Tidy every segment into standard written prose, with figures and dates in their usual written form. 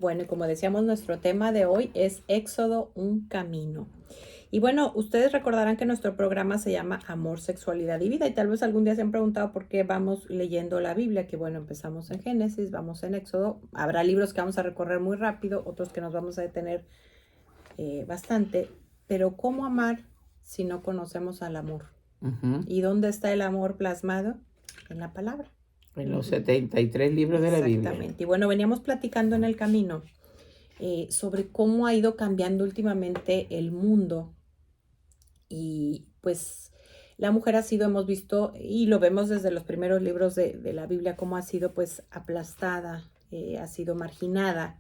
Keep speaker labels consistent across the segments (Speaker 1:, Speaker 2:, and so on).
Speaker 1: Bueno, y como decíamos, nuestro tema de hoy es Éxodo, un camino. Y bueno, ustedes recordarán que nuestro programa se llama Amor, Sexualidad y Vida. Y tal vez algún día se han preguntado por qué vamos leyendo la Biblia, que bueno, empezamos en Génesis, vamos en Éxodo. Habrá libros que vamos a recorrer muy rápido, otros que nos vamos a detener bastante. Pero ¿cómo amar si no conocemos al amor?
Speaker 2: Ujú.
Speaker 1: ¿Y dónde está el amor plasmado? En la palabra.
Speaker 2: En los 73 libros de la Biblia.
Speaker 1: Exactamente. Y bueno, veníamos platicando en el camino sobre cómo ha ido cambiando últimamente el mundo y pues la mujer ha sido, hemos visto y lo vemos desde los primeros libros de la Biblia, cómo ha sido pues aplastada, ha sido marginada.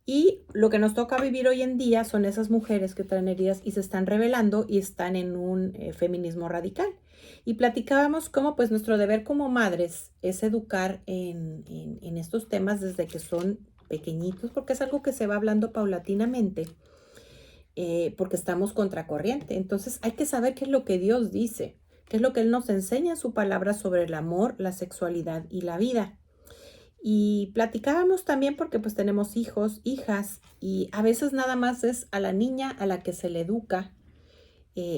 Speaker 1: Y lo que nos toca vivir hoy en día son esas mujeres que traen heridas y se están rebelando y están en un feminismo radical. Y platicábamos cómo pues nuestro deber como madres es educar en estos temas desde que son pequeñitos, porque es algo que se va hablando paulatinamente, porque estamos contracorriente. Entonces hay que saber qué es lo que Dios dice, qué es lo que Él nos enseña en su palabra sobre el amor, la sexualidad y la vida. Y platicábamos también porque pues tenemos hijos, hijas, y a veces nada más es a la niña a la que se le educa,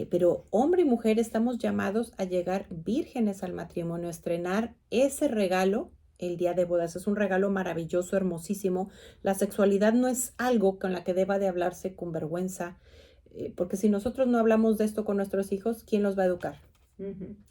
Speaker 1: pero hombre y mujer estamos llamados a llegar vírgenes al matrimonio, a estrenar ese regalo el día de bodas. Es un regalo maravilloso, hermosísimo. La sexualidad no es algo con la que deba de hablarse con vergüenza, porque si nosotros no hablamos de esto con nuestros hijos, ¿quién los va a educar?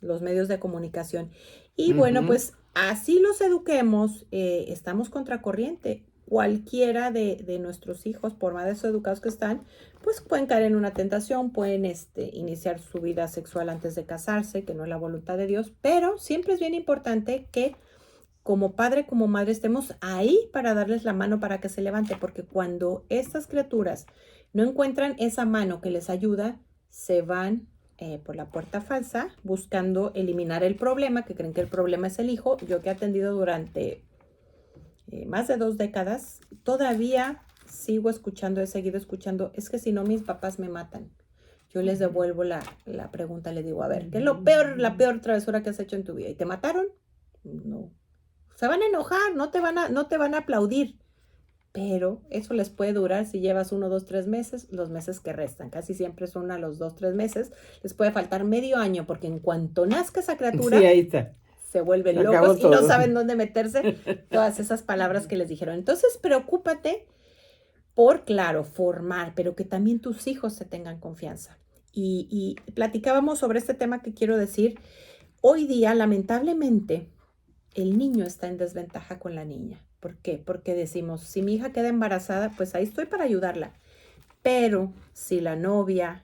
Speaker 1: Los medios de comunicación. Y bueno,
Speaker 2: Ujú.
Speaker 1: pues así los eduquemos, estamos contracorriente. Cualquiera de nuestros hijos, por más educados que están, pues pueden caer en una tentación, pueden iniciar su vida sexual antes de casarse, que no es la voluntad de Dios, pero siempre es bien importante que como padre, como madre, estemos ahí para darles la mano para que se levante, porque cuando estas criaturas no encuentran esa mano que les ayuda, se van por la puerta falsa buscando eliminar el problema, que creen que el problema es el hijo. Yo que he atendido durante más de 2 décadas, todavía sigo escuchando, he seguido escuchando, es que si no mis papás me matan. Yo les devuelvo la pregunta, les digo, a ver, ¿qué es lo peor, la peor travesura que has hecho en tu vida? ¿Y te mataron? No. Se van a enojar, no te van a aplaudir, pero eso les puede durar si llevas 1, 2, 3 meses, los meses que restan. Casi siempre son a los 2, 3 meses. Les puede faltar medio año porque en cuanto nazca esa
Speaker 2: Sí,
Speaker 1: criatura,
Speaker 2: ahí está.
Speaker 1: se vuelven
Speaker 2: Se
Speaker 1: locos
Speaker 2: acabó
Speaker 1: y no
Speaker 2: todo.
Speaker 1: saben dónde meterse todas esas palabras que les dijeron. Entonces, preocúpate por, claro, formar, pero que también tus hijos se tengan confianza. Y platicábamos sobre este tema que quiero decir. Hoy día, lamentablemente, el niño está en desventaja con la niña. ¿Por qué? Porque decimos, si mi hija queda embarazada, pues ahí estoy para ayudarla. Pero si la novia,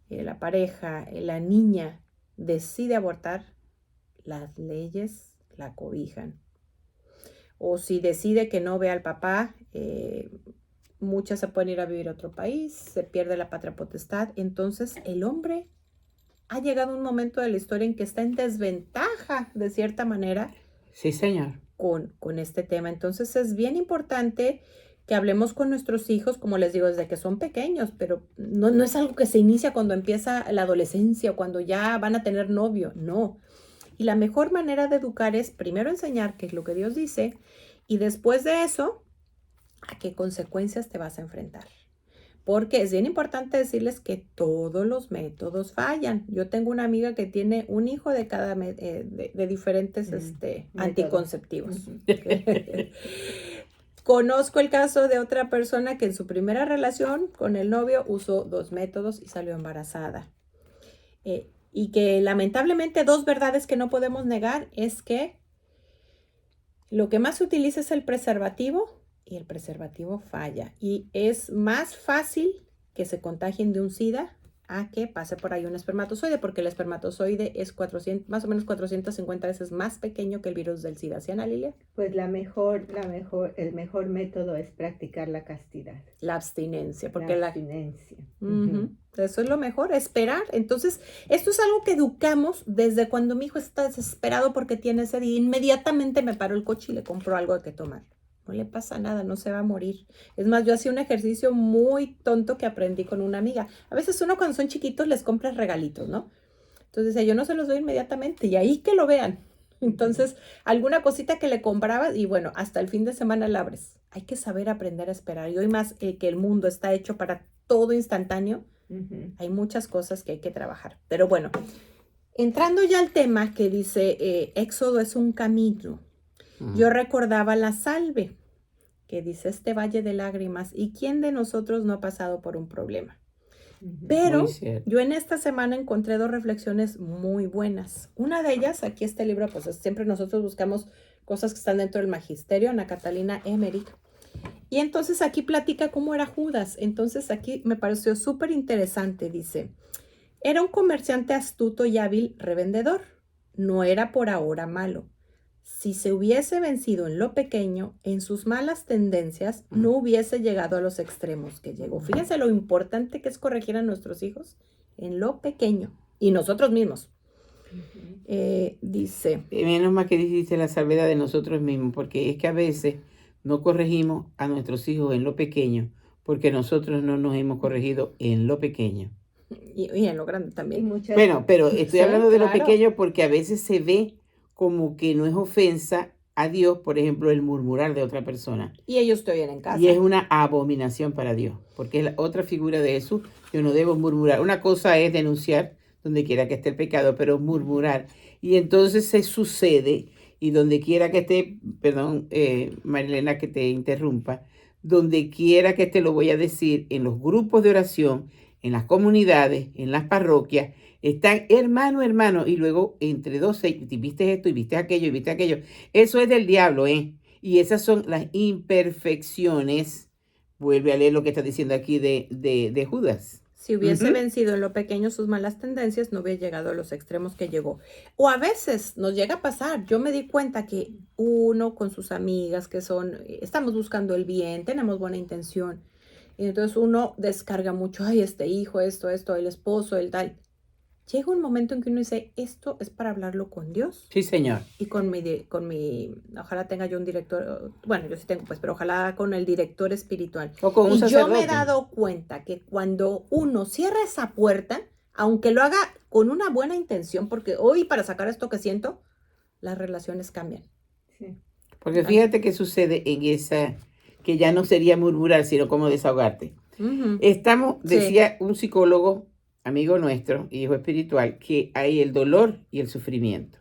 Speaker 1: la pareja, la niña decide abortar, las leyes la cobijan. O si decide que no ve al papá, muchas se pueden ir a vivir a otro país, se pierde la patria potestad. Entonces el hombre ha llegado a un momento de la historia en que está en desventaja, de cierta manera,
Speaker 2: Sí, señor.
Speaker 1: con este tema. Entonces es bien importante que hablemos con nuestros hijos, como les digo, desde que son pequeños, pero no es algo que se inicia cuando empieza la adolescencia o cuando ya van a tener novio, no. Y la mejor manera de educar es primero enseñar qué es lo que Dios dice y después de eso, a qué consecuencias te vas a enfrentar. Porque es bien importante decirles que todos los métodos fallan. Yo tengo una amiga que tiene un hijo de cada de diferentes
Speaker 3: Método.
Speaker 1: anticonceptivos.
Speaker 3: Ujú.
Speaker 1: Conozco el caso de otra persona que en su primera relación con el novio usó 2 métodos y salió embarazada. Y que lamentablemente 2 verdades que no podemos negar es que lo que más se utiliza es el preservativo y el preservativo falla. Y es más fácil que se contagien de un SIDA a que pase por ahí un espermatozoide, porque el espermatozoide es más o menos 450 veces más pequeño que el virus del SIDA. ¿Sí, Ana Lilia?
Speaker 3: Pues el mejor método es practicar la castidad,
Speaker 1: La abstinencia,
Speaker 3: la
Speaker 1: porque
Speaker 3: abstinencia.
Speaker 1: Ujú. Eso es lo mejor, esperar. Entonces, esto es algo que educamos desde cuando mi hijo está desesperado porque tiene sed y inmediatamente me paro el coche y le compro algo de que tomar. No le pasa nada, no se va a morir. Es más, yo hacía un ejercicio muy tonto que aprendí con una amiga. A veces uno cuando son chiquitos les compras regalitos, ¿no? Entonces decía, yo no se los doy inmediatamente y ahí que lo vean. Entonces, alguna cosita que le comprabas y bueno, hasta el fin de semana la abres. Hay que saber aprender a esperar. Y hoy más que el mundo está hecho para todo instantáneo, hay muchas cosas que hay que trabajar. Pero bueno, entrando ya al tema que dice, Éxodo es un camino. Yo recordaba la salve, que dice este valle de lágrimas, ¿y quién de nosotros no ha pasado por un problema? Pero yo en esta semana encontré 2 reflexiones muy buenas. Una de ellas, aquí este libro, pues siempre nosotros buscamos cosas que están dentro del magisterio, Ana Catalina Emmerich. Y entonces aquí platica cómo era Judas. Entonces aquí me pareció súper interesante. Dice, era un comerciante astuto y hábil revendedor. No era por ahora malo. Si se hubiese vencido en lo pequeño, en sus malas tendencias, no hubiese llegado a los extremos que llegó. Fíjense lo importante que es corregir a nuestros hijos en lo pequeño y nosotros mismos. Dice...
Speaker 2: Menos mal que dijiste la salvedad de nosotros mismos, porque es que a veces no corregimos a nuestros hijos en lo pequeño, porque nosotros no nos hemos corregido en lo pequeño.
Speaker 1: Y en lo grande también.
Speaker 2: Bueno, pero estoy hablando de lo pequeño porque a veces se ve como que no es ofensa a Dios, por ejemplo, el murmurar de otra persona.
Speaker 1: Y ellos te oyen en casa.
Speaker 2: Y es una abominación para Dios, porque es la otra figura de Jesús. Yo no debo murmurar. Una cosa es denunciar donde quiera que esté el pecado, pero murmurar. Y entonces se sucede, y donde quiera que esté, perdón, Marilena, que te interrumpa, donde quiera que te lo voy a decir, en los grupos de oración, en las comunidades, en las parroquias, están hermano, y luego entre 12, y viste esto, y viste aquello, y viste aquello. Eso es del diablo, ¿eh? Y esas son las imperfecciones. Vuelve a leer lo que está diciendo aquí de Judas.
Speaker 1: Si hubiese vencido en lo pequeño sus malas tendencias, no hubiera llegado a los extremos que llegó. O a veces nos llega a pasar. Yo me di cuenta que uno con sus amigas estamos buscando el bien, tenemos buena intención. Y entonces uno descarga mucho, ay, este hijo, esto, el esposo, el tal. Llega un momento en que uno dice, esto es para hablarlo con Dios.
Speaker 2: Sí, Señor.
Speaker 1: Y con mi, ojalá tenga yo un director, bueno, yo sí tengo pues, pero ojalá con el director espiritual.
Speaker 2: O con un sacerdote.
Speaker 1: Yo me he dado cuenta que cuando uno cierra esa puerta, aunque lo haga con una buena intención, porque hoy para sacar esto que siento, las relaciones cambian.
Speaker 2: Sí. Porque fíjate qué sucede en esa, que ya no sería murmurar, sino como desahogarte. Decía un psicólogo, amigo nuestro, hijo espiritual, que hay el dolor y el sufrimiento.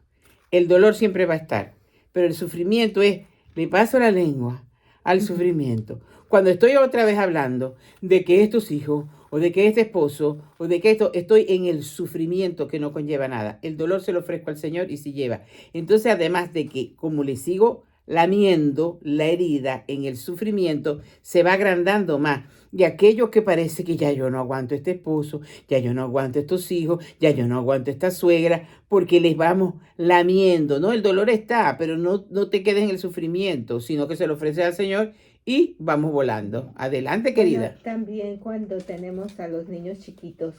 Speaker 2: El dolor siempre va a estar, pero el sufrimiento es, le paso la lengua al sufrimiento. Cuando estoy otra vez hablando de que estos hijos, o de que este esposo, o de que esto, estoy en el sufrimiento que no conlleva nada. El dolor se lo ofrezco al Señor y sí lleva. Entonces, además de que, como le sigo lamiendo la herida en el sufrimiento, se va agrandando más. Y aquello que parece que ya yo no aguanto este esposo, ya yo no aguanto estos hijos, ya yo no aguanto esta suegra, porque les vamos lamiendo, ¿no? El dolor está, pero no te quedes en el sufrimiento, sino que se lo ofreces al Señor y vamos volando. Adelante, querida.
Speaker 3: Bueno, también cuando tenemos a los niños chiquitos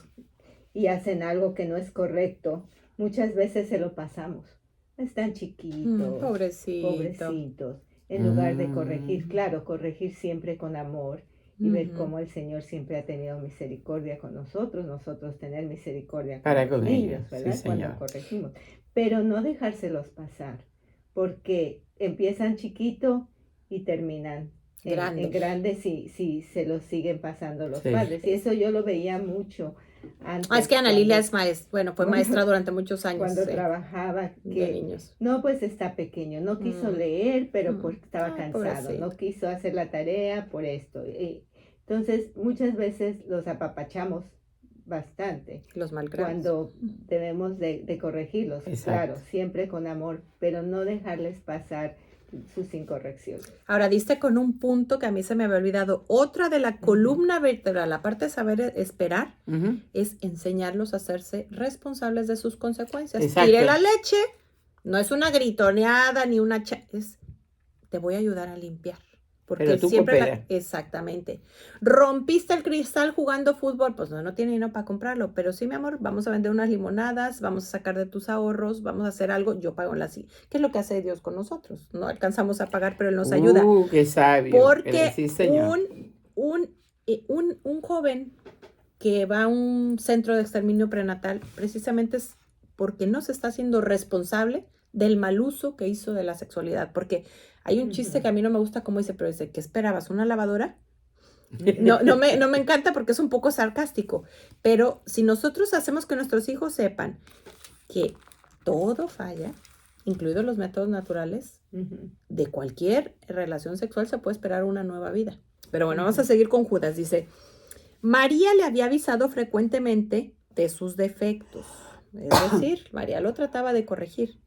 Speaker 3: y hacen algo que no es correcto, muchas veces se lo pasamos. Están chiquitos, pobrecitos, en lugar de corregir, claro, corregir siempre con amor y ver cómo el Señor siempre ha tenido misericordia con nosotros tener misericordia con los niños, ¿verdad? Sí, cuando corregimos, pero no dejárselos pasar, porque empiezan chiquito y terminan en grandes si se los siguen pasando los padres, y eso yo lo veía mucho antes.
Speaker 1: Es que Ana Lilia es maestra, fue maestra durante muchos años.
Speaker 3: Cuando trabajaba, que niños. No, pues está pequeño, no quiso leer, pero porque estaba cansado, no quiso hacer la tarea por esto. Entonces, muchas veces los apapachamos bastante.
Speaker 1: Los malcriamos.
Speaker 3: Cuando debemos de corregirlos, claro, siempre con amor, pero no dejarles pasar sus incorrecciones.
Speaker 1: Ahora, diste con un punto que a mí se me había olvidado. Otra de la columna vertebral, aparte de saber esperar, es enseñarlos a hacerse responsables de sus consecuencias. Tire la leche, no es una gritoneada ni una... te voy a ayudar a limpiar. Porque
Speaker 2: pero tú siempre
Speaker 1: exactamente. Rompiste el cristal jugando fútbol, pues no tiene dinero para comprarlo, pero sí, mi amor, vamos a vender unas limonadas, vamos a sacar de tus ahorros, vamos a hacer algo, yo pago la ¿Qué es lo que hace Dios con nosotros? No alcanzamos a pagar, pero Él nos ayuda.
Speaker 2: Qué sabio.
Speaker 1: Porque
Speaker 2: sí, señor.
Speaker 1: Un joven que va a un centro de exterminio prenatal, precisamente es porque no se está haciendo responsable del mal uso que hizo de la sexualidad. Porque hay un chiste que a mí no me gusta, como dice, pero dice, ¿qué esperabas? ¿Una lavadora? No me encanta porque es un poco sarcástico. Pero si nosotros hacemos que nuestros hijos sepan que todo falla, incluidos los métodos naturales, de cualquier relación sexual se puede esperar una nueva vida. Pero bueno, vamos a seguir con Judas. Dice, María le había avisado frecuentemente de sus defectos. Es decir, María lo trataba de corregir.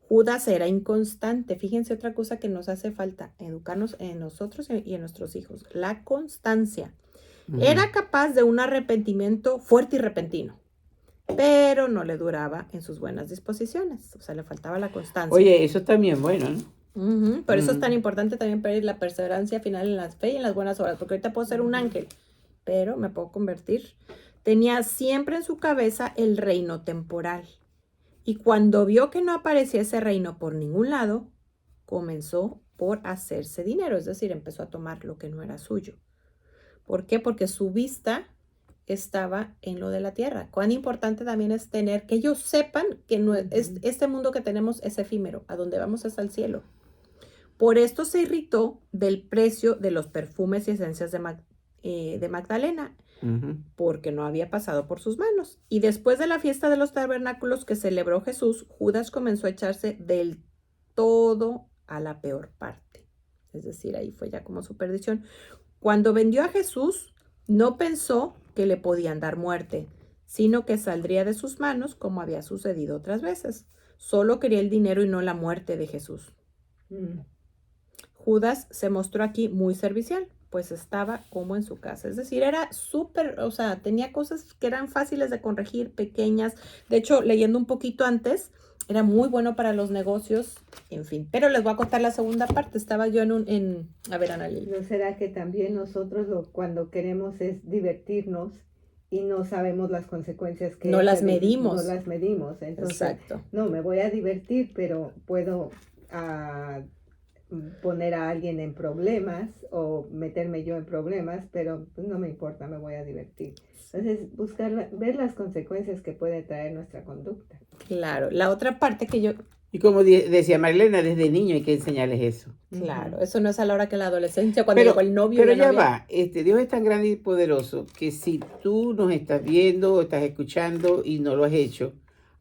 Speaker 1: Judas era inconstante. Fíjense otra cosa que nos hace falta, educarnos en nosotros y en nuestros hijos. La constancia. Era capaz de un arrepentimiento fuerte y repentino, pero no le duraba en sus buenas disposiciones. O sea, le faltaba la constancia.
Speaker 2: Oye, eso también bueno, ¿no?
Speaker 1: Por eso es tan importante también pedir la perseverancia final en la fe y en las buenas obras, porque ahorita puedo ser un ángel, pero me puedo convertir. Tenía siempre en su cabeza el reino temporal. Y cuando vio que no aparecía ese reino por ningún lado, comenzó por hacerse dinero, es decir, empezó a tomar lo que no era suyo. ¿Por qué? Porque su vista estaba en lo de la tierra. Cuán importante también es tener, que ellos sepan que no es, este mundo que tenemos es efímero, a donde vamos es al cielo. Por esto se irritó del precio de los perfumes y esencias de Magdalena, porque no había pasado por sus manos. Y después de la fiesta de los tabernáculos que celebró Jesús, Judas comenzó a echarse del todo a la peor parte. Es decir, ahí fue ya como su perdición. Cuando vendió a Jesús, no pensó que le podían dar muerte, sino que saldría de sus manos como había sucedido otras veces. Solo quería el dinero y no la muerte de Jesús. Judas se mostró aquí muy servicial, pues estaba como en su casa. Es decir, era súper, o sea, tenía cosas que eran fáciles de corregir, pequeñas. De hecho, leyendo un poquito antes, era muy bueno para los negocios, en fin. Pero les voy a contar la segunda parte. Estaba yo a ver, Ana Lili.
Speaker 3: ¿No será que también nosotros cuando queremos es divertirnos y no sabemos las consecuencias que...
Speaker 1: No las medimos.
Speaker 3: No las medimos. Entonces, exacto. No, me voy a divertir, pero puedo poner a alguien en problemas o meterme yo en problemas, pero pues, no me importa, me voy a divertir. Entonces, ver las consecuencias que puede traer nuestra conducta.
Speaker 1: Claro, la otra parte que yo...
Speaker 2: Y como decía Marilena, desde niño hay que enseñarles eso.
Speaker 1: Claro, eso no es a la hora que la adolescencia, cuando llegó el novio.
Speaker 2: Pero ya va, Dios es tan grande y poderoso que si tú nos estás viendo o estás escuchando y no lo has hecho,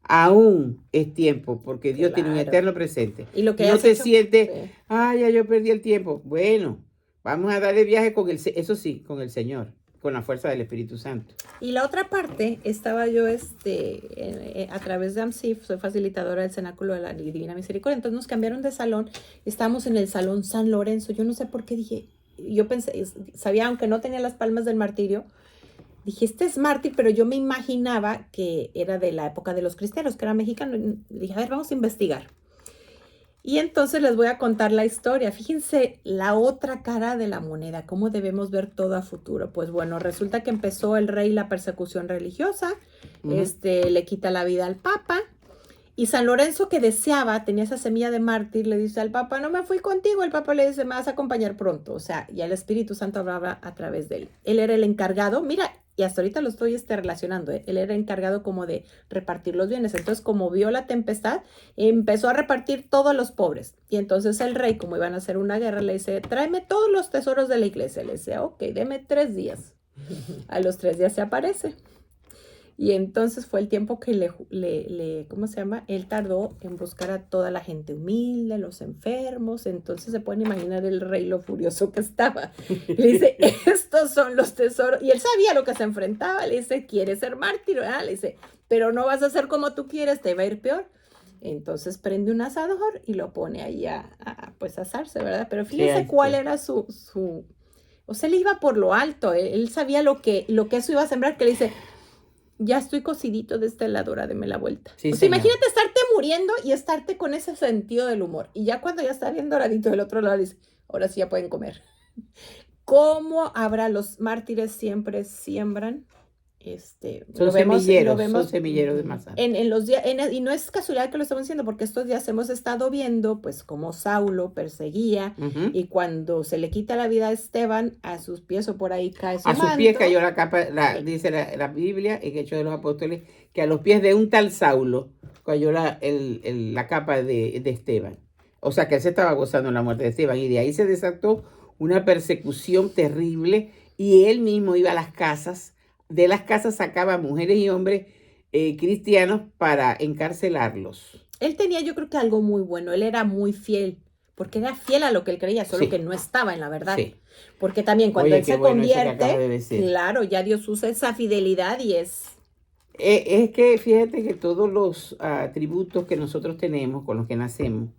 Speaker 2: aún es tiempo, porque Dios tiene un eterno presente.
Speaker 1: Y lo que
Speaker 2: no te sientes, ya yo perdí el tiempo. Bueno, vamos a darle viaje con eso sí, con el Señor, con la fuerza del Espíritu Santo.
Speaker 1: Y la otra parte, estaba yo a través de AMSIF, soy facilitadora del Cenáculo de la Divina Misericordia, entonces nos cambiaron de salón, estábamos en el Salón San Lorenzo. Yo no sé por qué dije, yo pensé, sabía, aunque no tenía las palmas del martirio, dije, este es mártir, pero yo me imaginaba que era de la época de los cristianos, que era mexicano. Y dije, a ver, vamos a investigar. Y entonces les voy a contar la historia. Fíjense la otra cara de la moneda, cómo debemos ver todo a futuro. Pues bueno, resulta que empezó el rey la persecución religiosa, le quita la vida al papa, y San Lorenzo, que deseaba, tenía esa semilla de mártir, le dice al papa, no me fui contigo. El papa le dice, me vas a acompañar pronto. O sea, ya el Espíritu Santo hablaba a través de él. Él era el encargado, mira, y hasta ahorita lo estoy relacionando, él era encargado como de repartir los bienes. Entonces, como vio la tempestad, empezó a repartir todo a los pobres. Y entonces el rey, como iban a hacer una guerra, le dice, tráeme todos los tesoros de la iglesia. Le dice, ok, deme 3 días. A los 3 días se aparece. Y entonces fue el tiempo que ¿cómo se llama? Él tardó en buscar a toda la gente humilde, los enfermos. Entonces se pueden imaginar el rey lo furioso que estaba. Le dice, estos son los tesoros. Y él sabía lo que se enfrentaba. Le dice, ¿quieres ser mártir? ¿Verdad? Le dice, pero no vas a hacer como tú quieres, te va a ir peor. Entonces prende un asador y lo pone ahí a asarse, ¿verdad? Pero fíjense cuál era su... O sea, él iba por lo alto. Él sabía lo que eso iba a sembrar, que le dice... Ya estoy cocidito de este lado, deme la vuelta. Sí, o sea, imagínate estarte muriendo y estarte con ese sentido del humor. Y ya cuando ya está bien doradito del otro lado, dice, ahora sí ya pueden comer. ¿Cómo habrá? Los mártires siempre siembran?
Speaker 2: Son semilleros de masa.
Speaker 1: En los días, y no es casualidad que lo estamos diciendo, porque estos días hemos estado viendo, pues, cómo Saulo perseguía, y cuando se le quita la vida a Esteban, a sus pies o por ahí cae su manto.
Speaker 2: A sus pies cayó la capa, dice la Biblia, en Hechos de los Apóstoles, que a los pies de un tal Saulo, cayó la capa de Esteban. O sea, que él se estaba gozando la muerte de Esteban. Y de ahí se desató una persecución terrible. Y él mismo iba a las casas. De las casas sacaba mujeres y hombres cristianos para encarcelarlos.
Speaker 1: Él tenía, yo creo que algo muy bueno. Él era muy fiel. Porque era fiel a lo que él creía, solo que no estaba en la verdad. Sí. Porque también cuando él se convierte, claro, ya Dios usa esa fidelidad y es...
Speaker 2: Es que fíjate que todos los atributos que nosotros tenemos, con los que nacemos,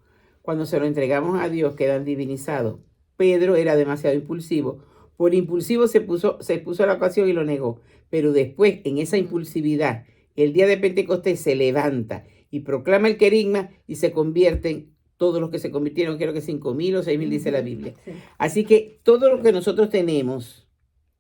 Speaker 2: cuando se lo entregamos a Dios, quedan divinizados. Pedro era demasiado impulsivo. Por impulsivo se puso a la ocasión y lo negó. Pero después, en esa impulsividad, el día de Pentecostés se levanta y proclama el querigma y se convierten todos los que se convirtieron, creo que 5,000 o 6,000 dice la Biblia. Sí. Así que todo lo que nosotros tenemos,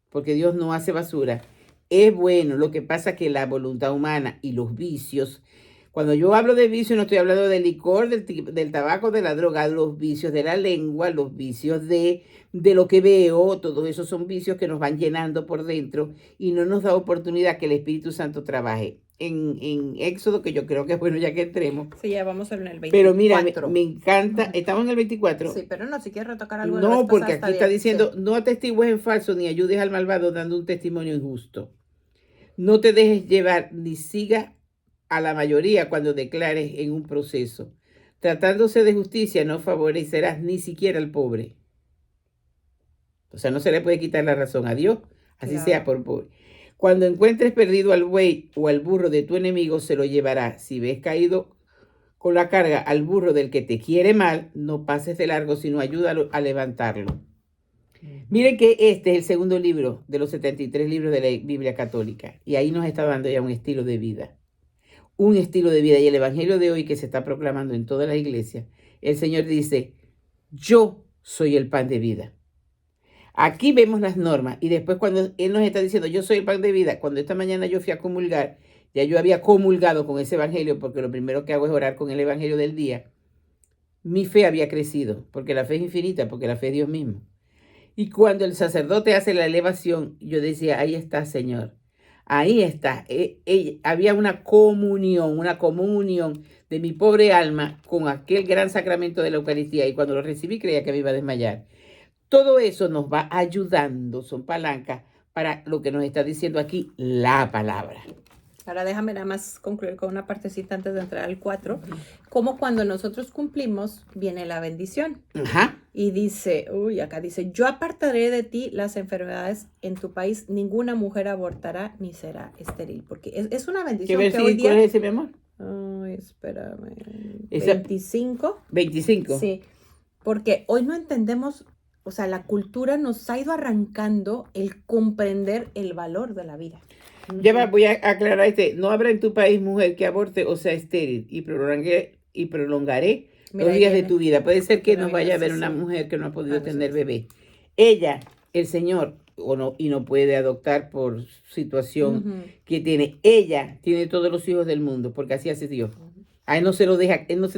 Speaker 2: porque Dios no hace basura, es bueno. Lo que pasa es que la voluntad humana y los vicios, cuando yo hablo de vicios no estoy hablando del licor, del tabaco, de la droga, los vicios de la lengua, los vicios de lo que veo, todos esos son vicios que nos van llenando por dentro y no nos da oportunidad que el Espíritu Santo trabaje. En Éxodo, que yo creo que es bueno ya que entremos.
Speaker 1: Sí, ya vamos en el 24.
Speaker 2: Pero mira, me encanta, estamos en el 24.
Speaker 1: Sí, pero no, si quieres retocar algo.
Speaker 2: No, porque aquí está diciendo, no atestigues en falso ni ayudes al malvado dando un testimonio injusto. No te dejes llevar ni sigas a la mayoría cuando declares en un proceso. Tratándose de justicia, no favorecerás ni siquiera al pobre. O sea, no se le puede quitar la razón a Dios, así claro. Sea por pobre. Cuando encuentres perdido al buey o al burro de tu enemigo, se lo llevará. Si ves caído con la carga al burro del que te quiere mal, no pases de largo, sino ayúdalo a levantarlo. Miren que este es el segundo libro de los 73 libros de la Biblia católica. Y ahí nos está dando ya un estilo de vida. Un estilo de vida. Y el evangelio de hoy que se está proclamando en todas las iglesias, el Señor dice, yo soy el pan de vida. Aquí vemos las normas y después cuando Él nos está diciendo, yo soy el pan de vida, cuando esta mañana yo fui a comulgar, ya yo había comulgado con ese evangelio, porque lo primero que hago es orar con el evangelio del día, mi fe había crecido, porque la fe es infinita, porque la fe es Dios mismo. Y cuando el sacerdote hace la elevación, yo decía, ahí está, Señor, ahí está. Había una comunión de mi pobre alma con aquel gran sacramento de la Eucaristía, y cuando lo recibí creía que me iba a desmayar. Todo eso nos va ayudando, son palancas para lo que nos está diciendo aquí la palabra.
Speaker 1: Ahora déjame nada más concluir con una partecita antes de entrar al 4. Como cuando nosotros cumplimos, viene la bendición.
Speaker 2: Ajá.
Speaker 1: Y dice, acá dice, yo apartaré de ti las enfermedades en tu país, ninguna mujer abortará ni será estéril. Porque es una bendición.
Speaker 2: ¿Qué versículo es ese, mi amor?
Speaker 1: Ay, espérame. 25.
Speaker 2: 25.
Speaker 1: Sí, porque hoy no entendemos. O sea, la cultura nos ha ido arrancando el comprender el valor de la vida.
Speaker 2: Ya voy a aclarar no habrá en tu país mujer que aborte o sea estéril y prolongaré los días de tu vida. Puede ser que nos vaya a ver una mujer que no ha podido tener bebé. Ella, el Señor, y no puede adoptar por situación que tiene. Ella tiene todos los hijos del mundo, porque así hace Dios. A él no se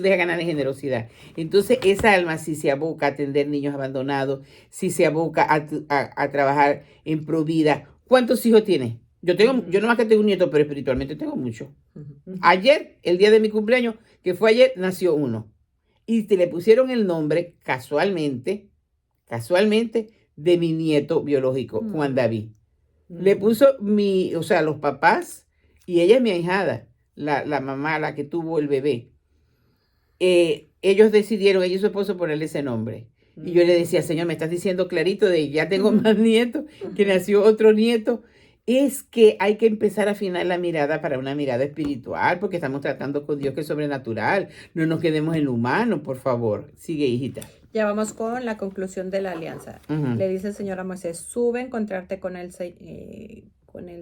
Speaker 2: deja ganar en generosidad. Entonces, esa alma, si se aboca a atender niños abandonados, si se aboca a trabajar en provida, ¿cuántos hijos tiene? Yo no más que tengo un nieto, pero espiritualmente tengo muchos. Ayer, el día de mi cumpleaños, que fue ayer, nació uno. Y le pusieron el nombre, casualmente, de mi nieto biológico, Juan David. Le puso los papás, y ella es mi ahijada. La mamá, la que tuvo el bebé, ellos decidieron, ella y su esposo, ponerle ese nombre. Y yo le decía, Señor, me estás diciendo clarito de ya tengo más nietos, que nació otro nieto. Es que hay que empezar a afinar la mirada para una mirada espiritual, porque estamos tratando con Dios que es sobrenatural. No nos quedemos en lo humano, por favor. Sigue, hijita.
Speaker 1: Ya vamos con la conclusión de la alianza. Le dice el Señor a Moisés, sube a encontrarte con el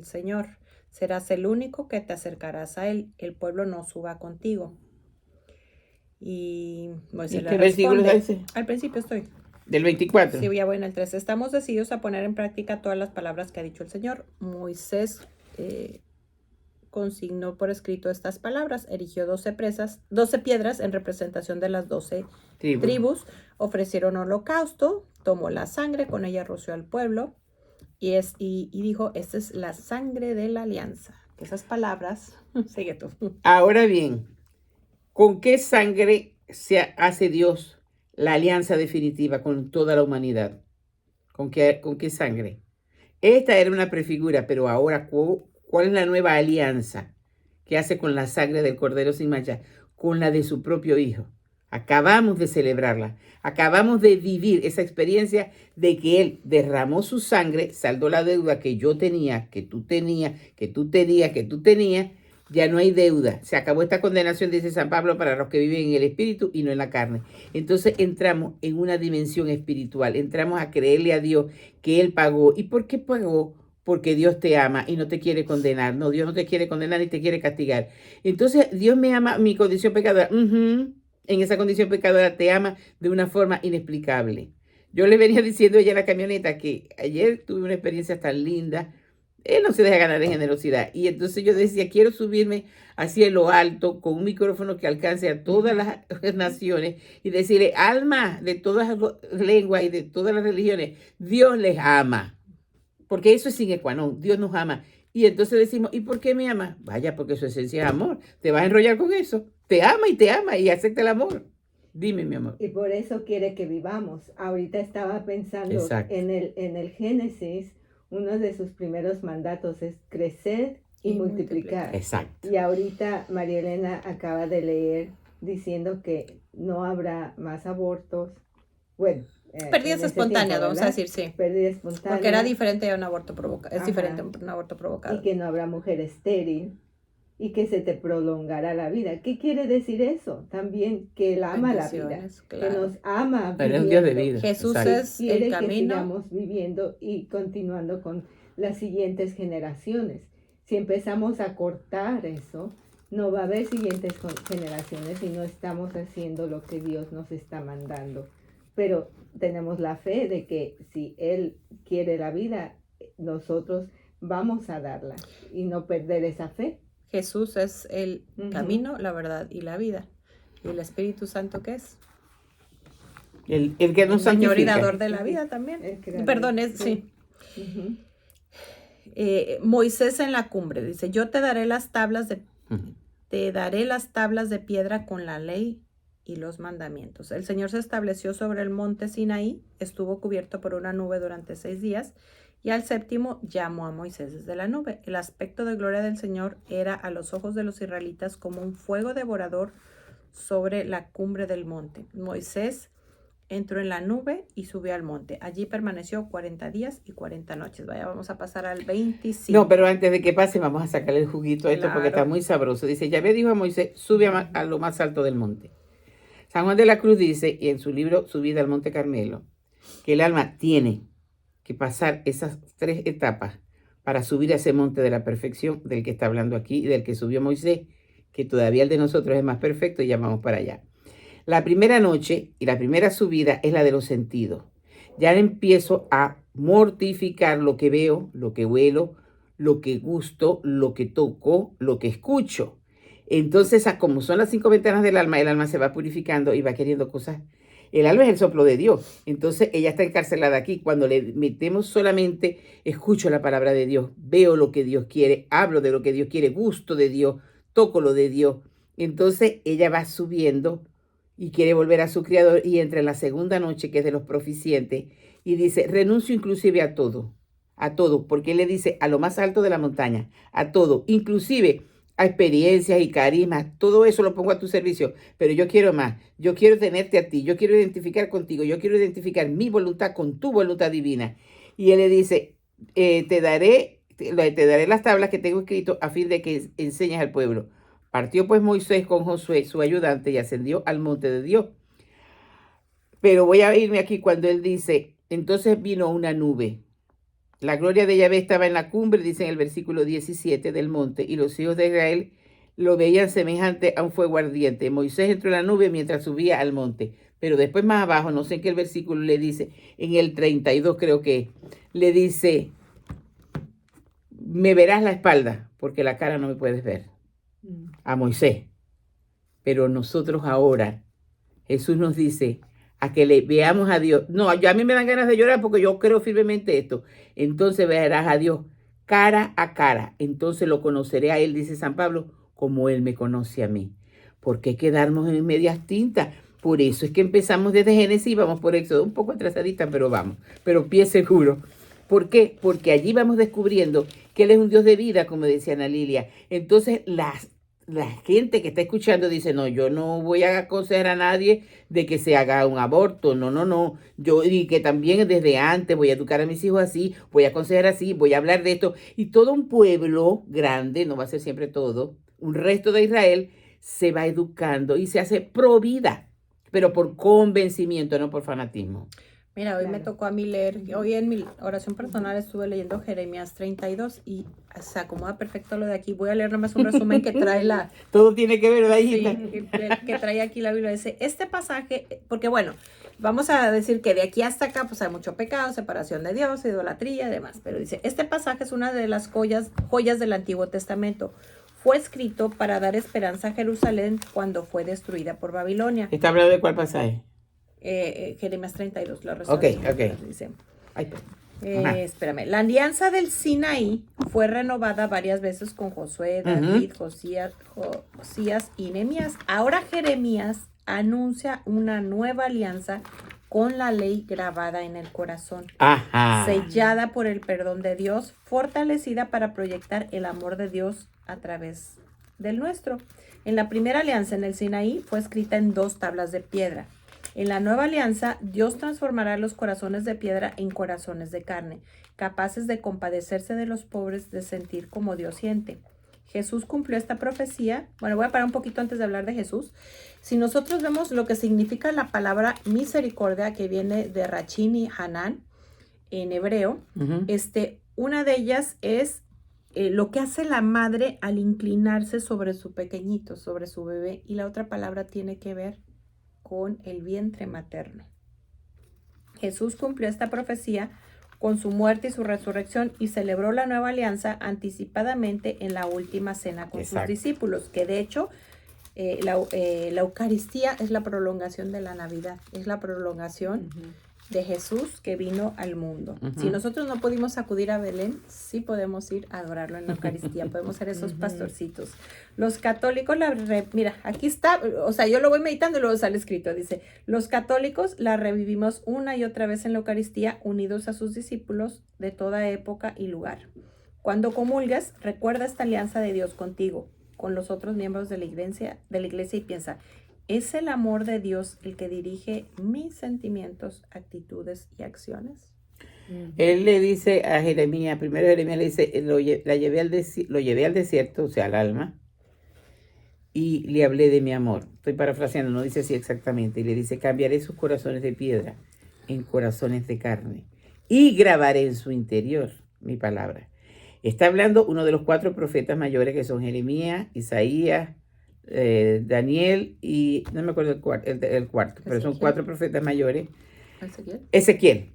Speaker 1: Señor. Serás el único que te acercarás a él. El pueblo no suba contigo. Y Moisés le responde. ¿Qué versículo es ese? Al principio estoy.
Speaker 2: Del 24.
Speaker 1: Sí, ya voy en el 13. Estamos decididos a poner en práctica todas las palabras que ha dicho el Señor. Moisés consignó por escrito estas palabras. Erigió 12 piedras en representación de las 12 tribus. Ofrecieron holocausto. Tomó la sangre. Con ella roció al pueblo. Y dijo, esta es la sangre de la alianza. Esas palabras, sigue tú.
Speaker 2: Ahora bien, ¿Con qué sangre se hace Dios la alianza definitiva con toda la humanidad? ¿Con qué sangre? Esta era una prefigura, pero ahora, ¿cuál es la nueva alianza que hace con la sangre del Cordero sin mancha? Con la de su propio Hijo. Acabamos de celebrarla. Acabamos de vivir esa experiencia de que Él derramó su sangre, saldó la deuda que yo tenía, que tú tenías, que tú tenías, que tú tenías. Ya no hay deuda. Se acabó esta condenación, dice San Pablo, para los que viven en el espíritu y no en la carne. Entonces entramos en una dimensión espiritual. Entramos a creerle a Dios que Él pagó. ¿Y por qué pagó? Porque Dios te ama y no te quiere condenar. No, Dios no te quiere condenar ni te quiere castigar. Entonces Dios me ama, mi condición pecadora. En esa condición pecadora te ama de una forma inexplicable. Yo le venía diciendo a ella en la camioneta que ayer tuve una experiencia tan linda. Él no se deja ganar en generosidad. Y entonces yo decía, quiero subirme hacia lo alto con un micrófono que alcance a todas las naciones y decirle, alma de todas las lenguas y de todas las religiones, Dios les ama. Porque eso es sine qua non, Dios nos ama. Y entonces decimos, ¿y por qué me ama? Vaya, porque su esencia es amor. Te vas a enrollar con eso. Te ama y acepta el amor. Dime, mi amor.
Speaker 3: Y por eso quiere que vivamos. Ahorita estaba pensando en el Génesis. Uno de sus primeros mandatos es crecer y multiplicar.
Speaker 2: Exacto.
Speaker 3: Y ahorita María Elena acaba de leer diciendo que no habrá más abortos. Bueno,
Speaker 1: pérdidas espontáneas, vamos a decir, sí.
Speaker 3: Pérdida espontánea.
Speaker 1: Porque era diferente a un aborto provocado. Es diferente a un aborto provocado.
Speaker 3: Y que no habrá mujer estéril. Y que se te prolongará la vida. ¿Qué quiere decir eso? También que Él ama la vida, claro. Que nos ama.
Speaker 2: Pero es un Dios de vida.
Speaker 1: Jesús es el camino.
Speaker 3: Que sigamos viviendo y continuando con las siguientes generaciones. Si empezamos a cortar eso, no va a haber siguientes generaciones si no estamos haciendo lo que Dios nos está mandando. Pero tenemos la fe de que si Él quiere la vida, nosotros vamos a darla y no perder esa fe.
Speaker 1: Jesús es el camino, la verdad y la vida. ¿Y el Espíritu Santo qué es?
Speaker 2: El que nos santifica.
Speaker 1: Señor y dador de la vida también. Perdón, sí. Moisés en la cumbre dice, yo te daré las tablas de piedra con la ley y los mandamientos. El Señor se estableció sobre el monte Sinaí, estuvo cubierto por una nube durante 6 días. Y al séptimo llamó a Moisés desde la nube. El aspecto de gloria del Señor era a los ojos de los israelitas como un fuego devorador sobre la cumbre del monte. Moisés entró en la nube y subió al monte. Allí permaneció 40 días y 40 noches. Vaya, vamos a pasar al 25.
Speaker 2: No, pero antes de que pase vamos a sacarle el juguito a esto porque está muy sabroso. Dice, Yahvé dijo a Moisés, sube a lo más alto del monte. San Juan de la Cruz dice, y en su libro Subida al Monte Carmelo, que el alma tiene que pasar esas 3 etapas para subir a ese monte de la perfección del que está hablando aquí y del que subió Moisés, que todavía el de nosotros es más perfecto y ya vamos para allá. La primera noche y la primera subida es la de los sentidos. Ya empiezo a mortificar lo que veo, lo que huelo, lo que gusto, lo que toco, lo que escucho. Entonces, como son las 5 ventanas del alma, el alma se va purificando y va queriendo cosas. El alma es el soplo de Dios. Entonces ella está encarcelada aquí. Cuando le metemos solamente, escucho la palabra de Dios, veo lo que Dios quiere, hablo de lo que Dios quiere, gusto de Dios, toco lo de Dios. Entonces ella va subiendo y quiere volver a su Creador y entra en la segunda noche, que es de los proficientes, y dice, renuncio inclusive a todo, porque él le dice a lo más alto de la montaña, a todo, inclusive a experiencias y carismas, todo eso lo pongo a tu servicio, pero yo quiero más, yo quiero tenerte a ti, yo quiero identificar contigo, yo quiero identificar mi voluntad con tu voluntad divina. Y él le dice, te daré las tablas que tengo escrito a fin de que enseñes al pueblo. Partió pues Moisés con Josué, su ayudante, y ascendió al monte de Dios. Pero voy a irme aquí cuando él dice, entonces vino una nube. La gloria de Yahvé estaba en la cumbre, dice en el versículo 17 del monte, y los hijos de Israel lo veían semejante a un fuego ardiente. Moisés entró en la nube mientras subía al monte. Pero después más abajo, no sé en qué el versículo le dice, en el 32 creo que, le dice, me verás la espalda, porque la cara no me puedes ver. A Moisés. Pero nosotros ahora, Jesús nos dice, a que le veamos a Dios. No, a mí me dan ganas de llorar porque yo creo firmemente esto. Entonces verás a Dios cara a cara. Entonces lo conoceré a Él, dice San Pablo, como Él me conoce a mí. ¿por qué quedarnos en medias tintas? Por eso es que empezamos desde Génesis y vamos por Éxodo, un poco atrasadita, pero vamos, pero pie seguro. ¿Por qué? Porque allí vamos descubriendo que Él es un Dios de vida, como decía Ana Lilia. Entonces, la gente que está escuchando dice, no, yo no voy a aconsejar a nadie de que se haga un aborto, no. Y que también desde antes voy a educar a mis hijos así, voy a aconsejar así, voy a hablar de esto. Y todo un pueblo grande, no va a ser siempre todo, un resto de Israel se va educando y se hace pro vida, pero por convencimiento, no por fanatismo.
Speaker 1: Mira, hoy me tocó a mí leer, hoy en mi oración personal estuve leyendo Jeremías 32 y se acomoda perfecto lo de aquí. Voy a leer nomás un resumen que trae la...
Speaker 2: Todo tiene que ver, ¿verdad, hijita?
Speaker 1: Sí, que trae aquí la Biblia. Dice, este pasaje, porque bueno, vamos a decir que de aquí hasta acá pues hay mucho pecado, separación de Dios, idolatría y demás. Pero dice, este pasaje es una de las joyas del Antiguo Testamento. Fue escrito para dar esperanza a Jerusalén cuando fue destruida por Babilonia.
Speaker 2: ¿Está hablando de cuál pasaje?
Speaker 1: Jeremías 32, la
Speaker 2: restauración. Ok.
Speaker 1: Dice.
Speaker 2: Ay,
Speaker 1: espérame. La alianza del Sinaí fue renovada varias veces con Josué, David, Josías y Nehemías. Ahora Jeremías anuncia una nueva alianza con la ley grabada en el corazón, sellada por el perdón de Dios, fortalecida para proyectar el amor de Dios a través del nuestro. En la primera alianza en el Sinaí fue escrita en 2 tablas de piedra. En la nueva alianza, Dios transformará los corazones de piedra en corazones de carne, capaces de compadecerse de los pobres, de sentir como Dios siente. Jesús cumplió esta profecía. Bueno, voy a parar un poquito antes de hablar de Jesús. Si nosotros vemos lo que significa la palabra misericordia, que viene de Rachin y Hanan en hebreo, una de ellas es lo que hace la madre al inclinarse sobre su pequeñito, sobre su bebé, y la otra palabra tiene que ver con el vientre materno. Jesús cumplió esta profecía con su muerte y su resurrección y celebró la nueva alianza anticipadamente en la última cena con sus discípulos, que de hecho la Eucaristía es la prolongación de la Navidad, es la prolongación de Jesús que vino al mundo. Si nosotros no pudimos acudir a Belén, sí podemos ir a adorarlo en la Eucaristía, podemos ser esos pastorcitos. Los católicos, mira, aquí está, o sea, yo lo voy meditando y luego sale escrito, dice, los católicos la revivimos una y otra vez en la Eucaristía, unidos a sus discípulos de toda época y lugar. Cuando comulgas, recuerda esta alianza de Dios contigo, con los otros miembros de la iglesia y piensa, ¿es el amor de Dios el que dirige mis sentimientos, actitudes y acciones?
Speaker 2: Él le dice a Jeremías, primero Jeremías le dice, lo llevé al desierto, o sea, al alma, y le hablé de mi amor. Estoy parafraseando, no dice así exactamente. Y le dice, cambiaré sus corazones de piedra en corazones de carne y grabaré en su interior mi palabra. Está hablando uno de los 4 profetas mayores que son Jeremías, Isaías, Daniel y no me acuerdo el cuarto, pero son 4 profetas mayores. Ezequiel.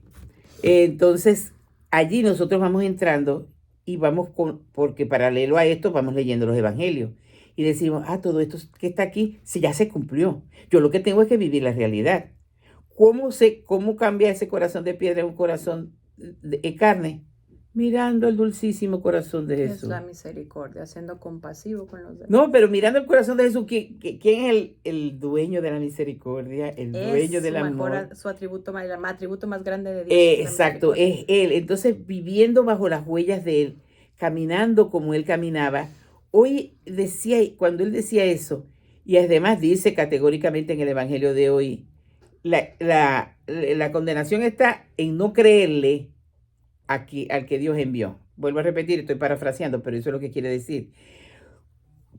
Speaker 2: Entonces, allí nosotros vamos entrando y vamos porque paralelo a esto vamos leyendo los evangelios y decimos, todo esto que está aquí, si ya se cumplió. Yo lo que tengo es que vivir la realidad. ¿Cómo cambia ese corazón de piedra en un corazón de carne? Mirando el dulcísimo corazón de Jesús.
Speaker 1: Es la misericordia, siendo compasivo con los demás.
Speaker 2: No, pero mirando el corazón de Jesús, ¿quién es el dueño de la misericordia? El dueño del amor.
Speaker 1: Su atributo más grande de Dios.
Speaker 2: Exacto, es Él. Entonces, viviendo bajo las huellas de Él, caminando como Él caminaba. Hoy cuando Él decía eso, y además dice categóricamente en el Evangelio de hoy, la condenación está en no creerle aquí al que Dios envió. Vuelvo a repetir, estoy parafraseando, pero eso es lo que quiere decir.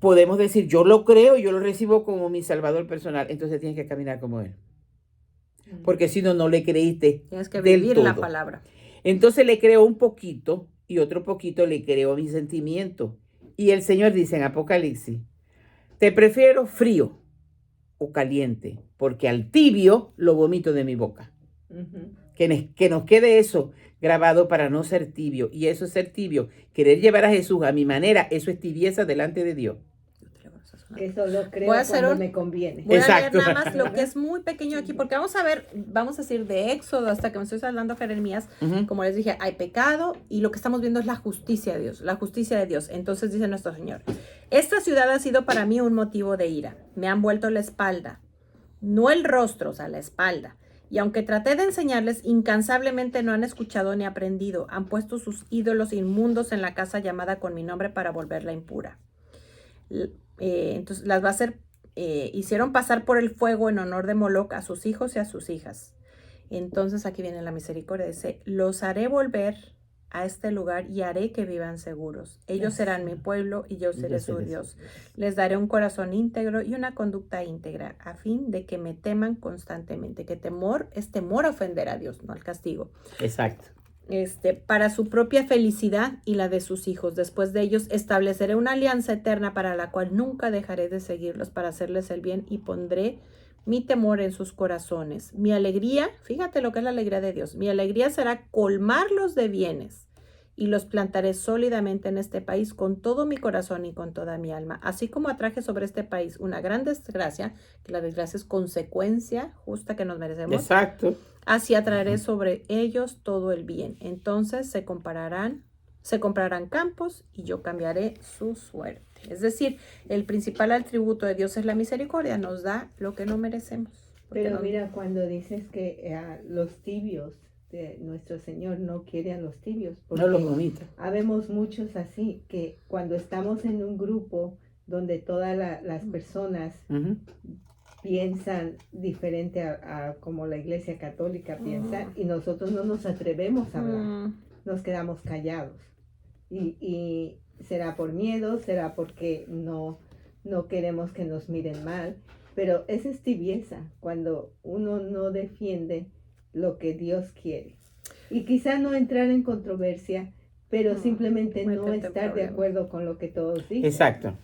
Speaker 2: Podemos decir, yo lo creo, yo lo recibo como mi salvador personal, entonces tienes que caminar como Él. Porque si no, no le creíste.
Speaker 1: Tienes que vivir la palabra.
Speaker 2: Entonces le creo un poquito y otro poquito le creo mi sentimiento. Y el Señor dice en Apocalipsis, te prefiero frío o caliente, porque al tibio lo vomito de mi boca. Que nos quede eso grabado para no ser tibio. Y eso es ser tibio. Querer llevar a Jesús a mi manera, eso es tibieza delante de Dios.
Speaker 3: Que solo creo cuando me conviene.
Speaker 1: Voy a leer nada más lo que es muy pequeño aquí, porque vamos a decir de Éxodo hasta que me estoy hablando Jeremías, como les dije, hay pecado y lo que estamos viendo es la justicia de Dios, la justicia de Dios. Entonces dice nuestro Señor, esta ciudad ha sido para mí un motivo de ira, me han vuelto la espalda, no el rostro, o sea, la espalda. Y aunque traté de enseñarles, incansablemente no han escuchado ni aprendido. Han puesto sus ídolos inmundos en la casa llamada con mi nombre para volverla impura. Entonces las va a hacer, hicieron pasar por el fuego en honor de Moloc a sus hijos y a sus hijas. Entonces aquí viene la misericordia. Dice, los haré volver a este lugar y haré que vivan seguros. Ellos serán mi pueblo y yo seré su Dios. Les daré un corazón íntegro y una conducta íntegra, a fin de que me teman constantemente. Que temor es temor a ofender a Dios, no al castigo.
Speaker 2: Exacto.
Speaker 1: Para su propia felicidad y la de sus hijos. Después de ellos estableceré una alianza eterna para la cual nunca dejaré de seguirlos para hacerles el bien y pondré mi temor en sus corazones. Mi alegría, fíjate lo que es la alegría de Dios, mi alegría será colmarlos de bienes y los plantaré sólidamente en este país con todo mi corazón y con toda mi alma. Así como atraje sobre este país una gran desgracia, que la desgracia es consecuencia justa que nos merecemos.
Speaker 2: Exacto.
Speaker 1: Así atraeré sobre ellos todo el bien. Entonces se comprarán campos y yo cambiaré su suerte. Es decir, el principal atributo de Dios es la misericordia. Nos da lo que no merecemos.
Speaker 3: Pero mira, cuando dices que los tibios de nuestro Señor no quiere a los tibios.
Speaker 2: No los vomita.
Speaker 3: Habemos muchos así, que cuando estamos en un grupo donde todas las personas piensan diferente a como la Iglesia Católica piensa, y nosotros no nos atrevemos a hablar, nos quedamos callados. Y será por miedo, será porque no queremos que nos miren mal, pero esa es tibieza, cuando uno no defiende lo que Dios quiere. Y quizá no entrar en controversia, pero simplemente no estar de acuerdo con lo que todos dicen.
Speaker 2: Exacto.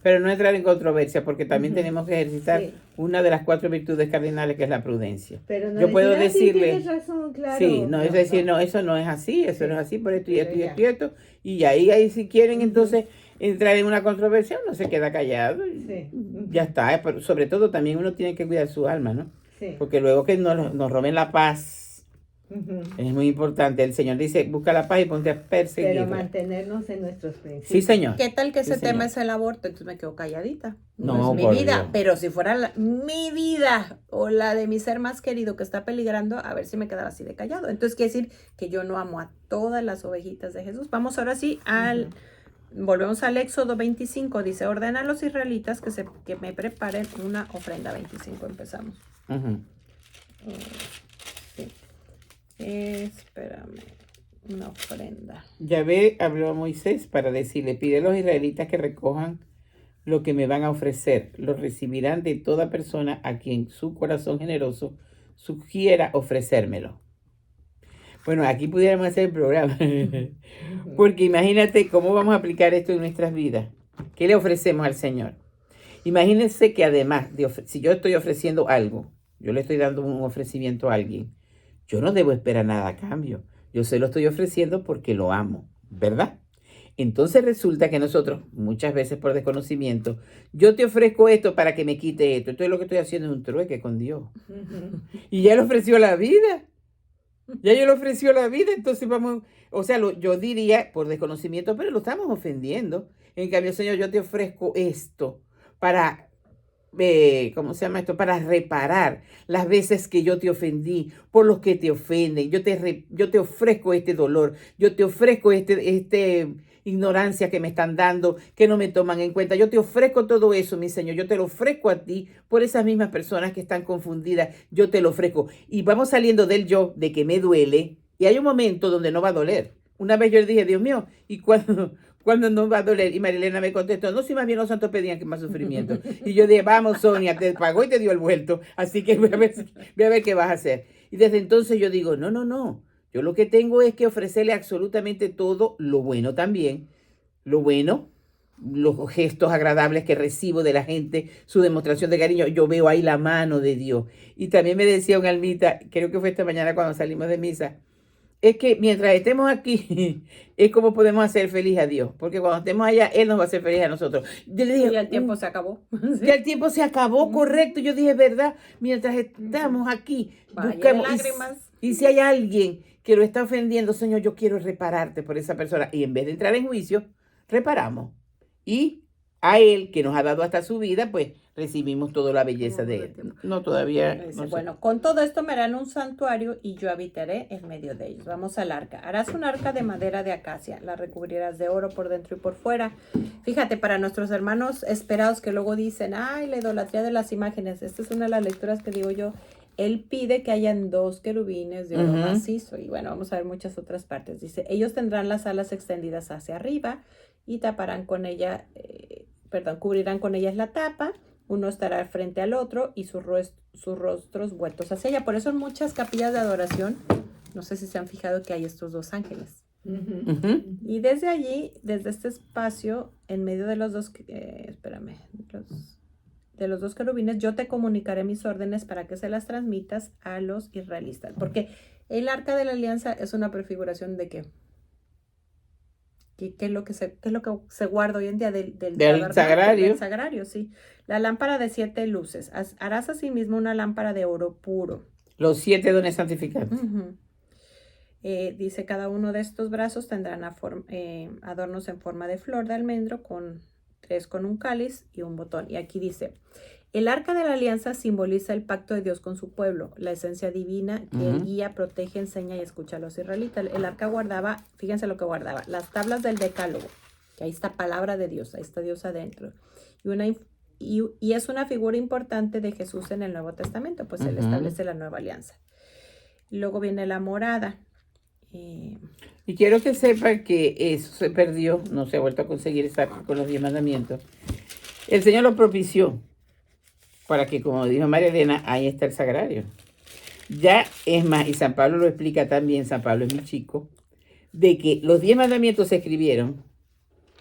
Speaker 2: Pero no entrar en controversia, porque también tenemos que ejercitar una de las 4 virtudes cardinales, que es la prudencia.
Speaker 3: Pero no
Speaker 2: yo puedo decirle,
Speaker 3: tienes razón, claro.
Speaker 2: Sí, no es decir, no, eso no es así, eso no es así, por esto y esto y esto y esto. Y ahí si quieren entonces entrar en una controversia, uno se queda callado y ya está. Pero sobre todo también uno tiene que cuidar su alma, ¿no? Sí. Porque luego que nos roben la paz, es muy importante. El Señor dice, busca la paz y ponte a perseguir.
Speaker 3: Pero mantenernos en nuestros principios.
Speaker 2: Sí, Señor.
Speaker 1: ¿Qué tal que ese tema es el aborto? Entonces me quedo calladita.
Speaker 2: No
Speaker 1: es mi vida. Dios. Pero si fuera mi vida o la de mi ser más querido que está peligrando, a ver si me quedaba así de callado. Entonces quiere decir que yo no amo a todas las ovejitas de Jesús. Vamos ahora sí volvemos al Éxodo 25. Dice, ordena a los israelitas que me preparen una ofrenda. 25 empezamos. Sí. Espérame, una ofrenda.
Speaker 2: Yahvé habló a Moisés para decirle, pide a los israelitas que recojan lo que me van a ofrecer. Lo recibirán de toda persona a quien su corazón generoso sugiera ofrecérmelo. Bueno, aquí pudiéramos hacer el programa. Porque imagínate cómo vamos a aplicar esto en nuestras vidas. ¿Qué le ofrecemos al Señor? Imagínense que además, si yo estoy ofreciendo algo, yo le estoy dando un ofrecimiento a alguien, yo no debo esperar nada a cambio. Yo se lo estoy ofreciendo porque lo amo, ¿verdad? Entonces resulta que nosotros, muchas veces por desconocimiento, yo te ofrezco esto para que me quite esto. Entonces lo que estoy haciendo es un trueque con Dios. Y ya le ofreció la vida. Ya yo le ofreció la vida, entonces vamos, o sea, yo diría por desconocimiento, pero lo estamos ofendiendo. En cambio, Señor, yo te ofrezco esto para... ¿cómo se llama esto? Para reparar las veces que yo te ofendí, por los que te ofenden. Yo te ofrezco este dolor, yo te ofrezco este ignorancia que me están dando, que no me toman en cuenta. Yo te ofrezco todo eso, mi Señor. Yo te lo ofrezco a ti por esas mismas personas que están confundidas. Yo te lo ofrezco. Y vamos saliendo del yo, de que me duele. Y hay un momento donde no va a doler. Una vez yo le dije, Dios mío, ¿y cuándo no va a doler? Y Marilena me contestó, no, si más bien los santos pedían que más sufrimiento. Y yo dije, vamos, Sonia, te pagó y te dio el vuelto. Así que voy a ver qué vas a hacer. Y desde entonces yo digo, no. Yo lo que tengo es que ofrecerle absolutamente todo, lo bueno también, lo bueno, los gestos agradables que recibo de la gente, su demostración de cariño. Yo veo ahí la mano de Dios. Y también me decía un almita, creo que fue esta mañana cuando salimos de misa, es que mientras estemos aquí, es como podemos hacer feliz a Dios. Porque cuando estemos allá, Él nos va a hacer feliz a nosotros.
Speaker 1: Yo le dije, ya el tiempo se acabó.
Speaker 2: Ya el tiempo se acabó, correcto. Yo dije, ¿verdad? Mientras estamos aquí, buscamos. Y si hay alguien que lo está ofendiendo, Señor, yo quiero repararte por esa persona. Y en vez de entrar en juicio, reparamos. Y a Él, que nos ha dado hasta su vida, pues recibimos toda la belleza de Él. No, todavía.
Speaker 1: Dice, no sé. Bueno, con todo esto me harán un santuario y yo habitaré en medio de ellos. Vamos al arca. Harás un arca de madera de acacia. La recubrirás de oro por dentro y por fuera. Fíjate, para nuestros hermanos esperados que luego dicen, ay, la idolatría de las imágenes. Esta es una de las lecturas que digo yo. Él pide que hayan 2 querubines de oro macizo. Y bueno, vamos a ver muchas otras partes. Dice, ellos tendrán las alas extendidas hacia arriba y taparán con ella, cubrirán con ellas la tapa. Uno estará frente al otro y sus rostros vueltos hacia ella. Por eso en muchas capillas de adoración, no sé si se han fijado que hay estos 2 ángeles. Y desde allí, desde este espacio, en medio de los 2, de los 2 querubines, yo te comunicaré mis órdenes para que se las transmitas a los israelitas. Porque el arca de la alianza es una prefiguración de ¿qué es lo que se guarda hoy en día del
Speaker 2: sagrario?
Speaker 1: Del sagrario, sí. La lámpara de 7 luces. Harás asimismo una lámpara de oro puro.
Speaker 2: Los 7 dones santificados.
Speaker 1: Dice, cada uno de estos brazos tendrán adornos en forma de flor de almendro, 3 con un cáliz y un botón. Y aquí dice, el arca de la alianza simboliza el pacto de Dios con su pueblo, la esencia divina que él guía, protege, enseña y escucha a los israelitas. El arca guardaba, fíjense lo que guardaba, las tablas del decálogo, que ahí está palabra de Dios, ahí está Dios adentro. Y es una figura importante de Jesús en el Nuevo Testamento, pues él establece la nueva alianza. Luego viene la morada.
Speaker 2: Y quiero que sepan que eso se perdió, no se ha vuelto a conseguir con los 10 mandamientos. El Señor lo propició para que, como dijo María Elena, ahí está el sagrario. Ya es más, y San Pablo lo explica también, San Pablo es mi chico, de que los 10 mandamientos se escribieron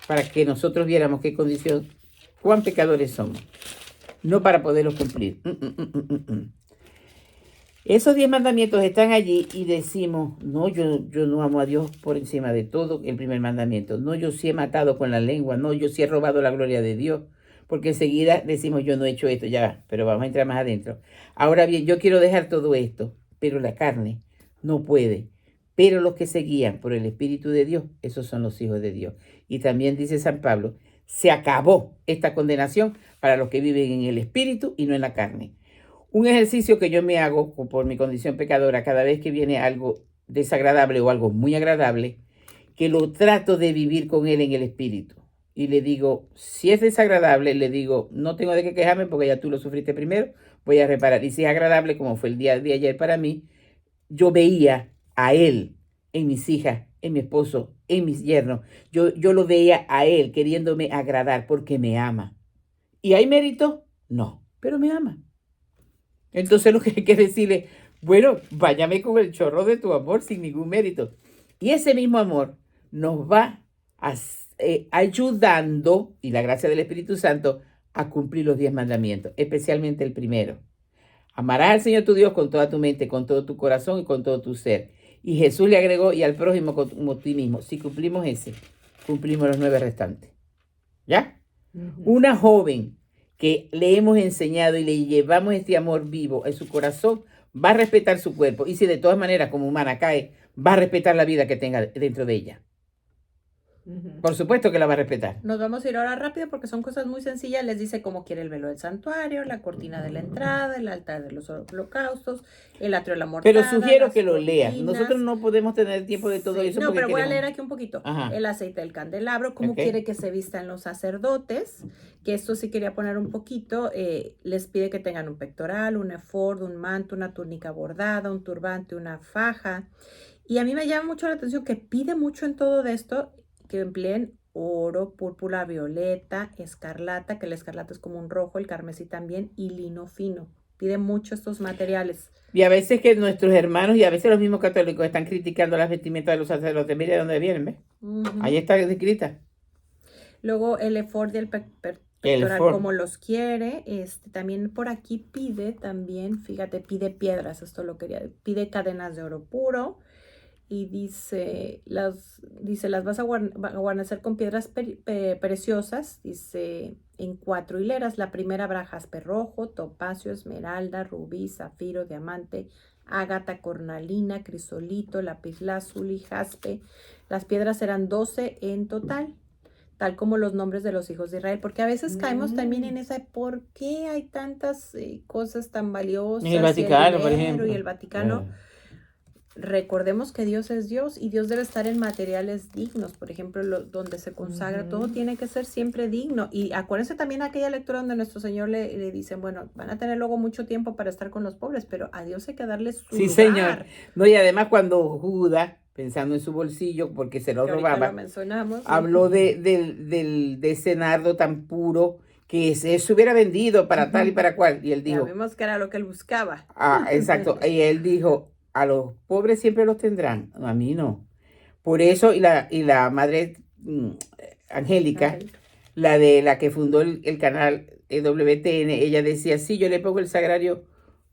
Speaker 2: para que nosotros viéramos qué condición, cuán pecadores somos, no para poderlos cumplir. Esos 10 mandamientos están allí y decimos, no, yo no amo a Dios por encima de todo, el primer mandamiento. No, yo sí he matado con la lengua. No, yo sí he robado la gloria de Dios. Porque enseguida decimos, yo no he hecho esto, ya, pero vamos a entrar más adentro. Ahora bien, yo quiero dejar todo esto, pero la carne no puede. Pero los que se guían por el Espíritu de Dios, esos son los hijos de Dios. Y también dice San Pablo, se acabó esta condenación para los que viven en el Espíritu y no en la carne. Un ejercicio que yo me hago por mi condición pecadora, cada vez que viene algo desagradable o algo muy agradable, que lo trato de vivir con él en el Espíritu. Y le digo, si es desagradable, le digo, no tengo de qué quejarme porque ya tú lo sufriste primero, voy a reparar. Y si es agradable, como fue el día de ayer para mí, yo veía a él en mis hijas, en mi esposo, en mis yernos. Yo lo veía a él queriéndome agradar porque me ama. ¿Y hay mérito? No, pero me ama. Entonces lo que hay que decirle, bueno, váyame con el chorro de tu amor sin ningún mérito. Y ese mismo amor nos va ayudando, y la gracia del Espíritu Santo, a cumplir los 10 mandamientos, especialmente el primero. Amarás al Señor tu Dios con toda tu mente, con todo tu corazón y con todo tu ser. Y Jesús le agregó, y al prójimo como a ti mismo. Si cumplimos ese, cumplimos los 9 restantes. ¿Ya? Una joven que le hemos enseñado y le llevamos este amor vivo en su corazón, va a respetar su cuerpo. Y si de todas maneras como humana cae, va a respetar la vida que tenga dentro de ella. Por supuesto que la va a respetar.
Speaker 1: Nos vamos a ir ahora rápido porque son cosas muy sencillas. Les dice cómo quiere el velo del santuario, la cortina de la entrada, el altar de los holocaustos, el atrio de la mortada.
Speaker 2: Pero sugiero que lo lean. Nosotros no podemos tener tiempo de todo eso.
Speaker 1: No, pero voy a leer aquí un poquito. Ajá. El aceite del candelabro, cómo quiere que se vistan los sacerdotes, que esto sí quería poner un poquito. Les pide que tengan un pectoral, un efod, un manto, una túnica bordada, un turbante, una faja. Y a mí me llama mucho la atención que pide mucho en todo esto que empleen oro, púrpura, violeta, escarlata, que el escarlata es como un rojo, el carmesí también, y lino fino. Pide mucho estos materiales.
Speaker 2: Y a veces que nuestros hermanos y a veces los mismos católicos están criticando las vestimentas de los sacerdotes. Mire de dónde vienen, ¿ves? Ahí está escrita.
Speaker 1: Luego el efod y el pectoral como los quiere. También por aquí pide, fíjate, pide piedras, esto lo quería, pide cadenas de oro puro. y dice, las vas a guarnecer con piedras preciosas, dice, en 4 hileras. La primera habrá jaspe rojo, topacio, esmeralda, rubí, zafiro, diamante, ágata, cornalina, crisolito, lapislázuli, jaspe. Las piedras serán 12 en total, tal como los nombres de los hijos de Israel, porque a veces caemos también en esa, ¿por qué hay tantas cosas tan valiosas?
Speaker 2: El Vaticano, por
Speaker 1: y
Speaker 2: ejemplo.
Speaker 1: el Vaticano. Recordemos que Dios es Dios y Dios debe estar en materiales dignos, por ejemplo, donde se consagra, todo tiene que ser siempre digno. Y acuérdense también aquella lectura donde nuestro Señor le dicen, bueno, van a tener luego mucho tiempo para estar con los pobres, pero a Dios hay que darle su lugar.
Speaker 2: Señor. No, y además cuando Judas, pensando en su bolsillo, porque se lo robaba, habló de ese nardo tan puro que se hubiera vendido para tal y para cual. Y él dijo...
Speaker 1: Sabemos que era lo que él buscaba.
Speaker 2: Exacto. Y él dijo... A los pobres siempre los tendrán, a mí no. Por eso, y la madre Angélica, la que fundó el canal WTN, ella decía, sí, yo le pongo el sagrario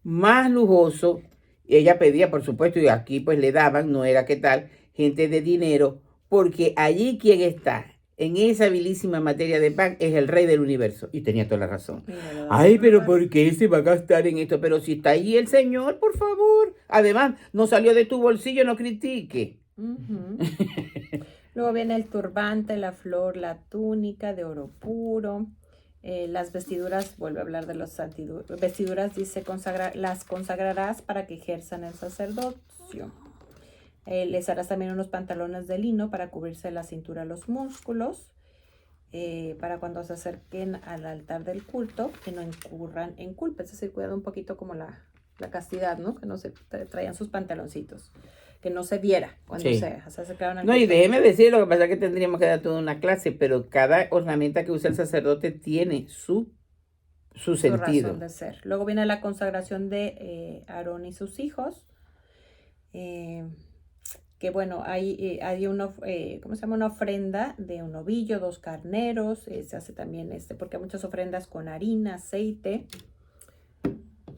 Speaker 2: más lujoso. Y ella pedía, por supuesto, y aquí pues le daban, no era que tal, gente de dinero, porque allí quien está en esa vilísima materia de pan es el rey del universo. Y tenía toda la razón. Ay, pero ¿por qué se va a gastar en esto? Pero si está ahí el Señor, por favor. Además, no salió de tu bolsillo, no critique.
Speaker 1: Luego viene el turbante, la flor, la túnica de oro puro. Las vestiduras, vuelve a hablar de las vestiduras, dice, las consagrarás para que ejerzan el sacerdocio. Les harás también unos pantalones de lino para cubrirse la cintura, los músculos, para cuando se acerquen al altar del culto, que no incurran en culpa. Es decir, cuidado un poquito como la castidad, ¿no? Que no se traían sus pantaloncitos, que no se viera cuando se acercaban al culto.
Speaker 2: No, y déjeme decir, lo que pasa es que tendríamos que dar toda una clase, pero cada ornamenta que usa el sacerdote tiene su sentido.
Speaker 1: Razón de ser. Luego viene la consagración de Aarón y sus hijos. Que bueno, hay una ofrenda de un novillo, 2 carneros, se hace también porque hay muchas ofrendas con harina, aceite,